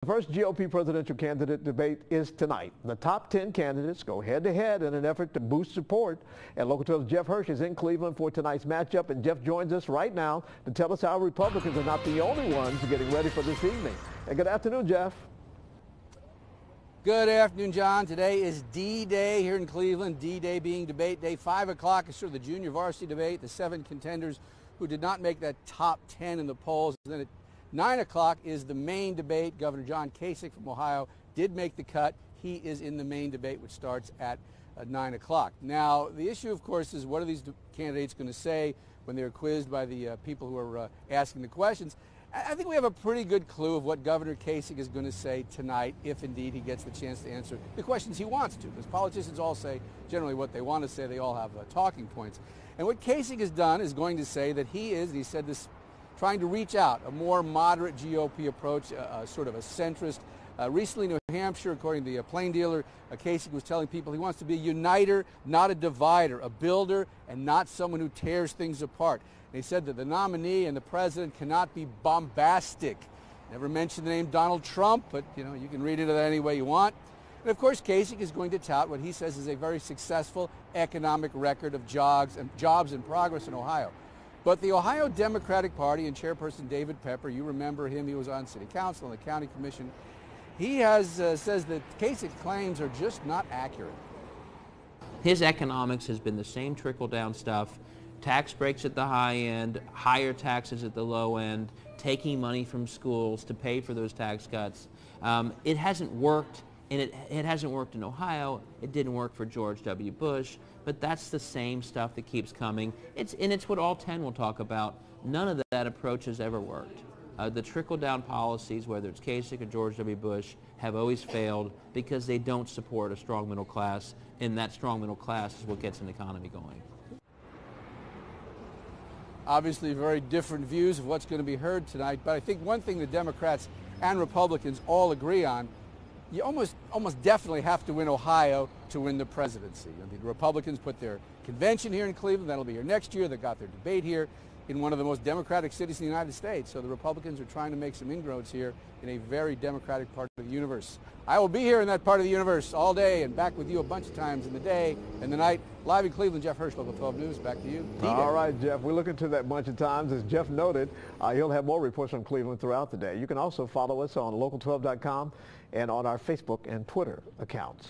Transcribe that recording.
The first GOP presidential candidate debate is tonight. The top 10 candidates go head-to-head in an effort to boost support. And Local 12's Jeff Hirsch is in Cleveland for tonight's matchup. And Jeff joins us right now to tell us how Republicans are not the only ones getting ready for this evening. And good afternoon, Jeff. Good afternoon, John. Today is D-Day here in Cleveland. D-Day being debate day. 5 o'clock is sort of the junior varsity debate, the 7 contenders who did not make that top 10 in the polls. And then at 9 o'clock is the main debate. Governor John Kasich from Ohio did make the cut. He is in the main debate, which starts at 9 o'clock. Now, the issue, of course, is what are these candidates going to say when they're quizzed by the people who are asking the questions. I think we have a pretty good clue of what Governor Kasich is going to say tonight, if indeed he gets the chance to answer the questions he wants to, because politicians all say generally what they want to say. They all have talking points. And what Kasich has done is going to say that he is, and he said this, trying to reach out, a more moderate GOP approach, sort of a centrist. Recently in New Hampshire, according to the Plain Dealer, Kasich was telling people he wants to be a uniter, not a divider, a builder, and not someone who tears things apart. And he said that the nominee and the president cannot be bombastic. Never mentioned the name Donald Trump, but you can read into that any way you want. And of course, Kasich is going to tout what he says is a very successful economic record of jobs and progress in Ohio. But the Ohio Democratic Party and Chairperson David Pepper, you remember him, he was on City Council and the County Commission. He says that Kasich's claims are just not accurate. His economics has been the same trickle-down stuff, tax breaks at the high end, higher taxes at the low end, taking money from schools to pay for those tax cuts. It hasn't worked, and it hasn't worked in Ohio. It didn't work for George W. Bush, but that's the same stuff that keeps coming. It's what all 10 will talk about. None of that approach has ever worked. The trickle-down policies, whether it's Kasich or George W. Bush, have always failed because they don't support a strong middle class, and that strong middle class is what gets an economy going. Obviously, very different views of what's going to be heard tonight, but I think one thing the Democrats and Republicans all agree on, you almost definitely have to win Ohio to win the presidency. The Republicans put their convention here in Cleveland. That'll be here next year. They got their debate here in one of the most democratic cities in the United States. So the Republicans are trying to make some inroads here in a very democratic part of the universe. I will be here in that part of the universe all day and back with you a bunch of times in the day and the night. Live in Cleveland, Jeff Hirsch, Local 12 News. Back to you. All right, Jeff. We're looking to that bunch of times. As Jeff noted, he'll have more reports from Cleveland throughout the day. You can also follow us on local12.com and on our Facebook and Twitter accounts.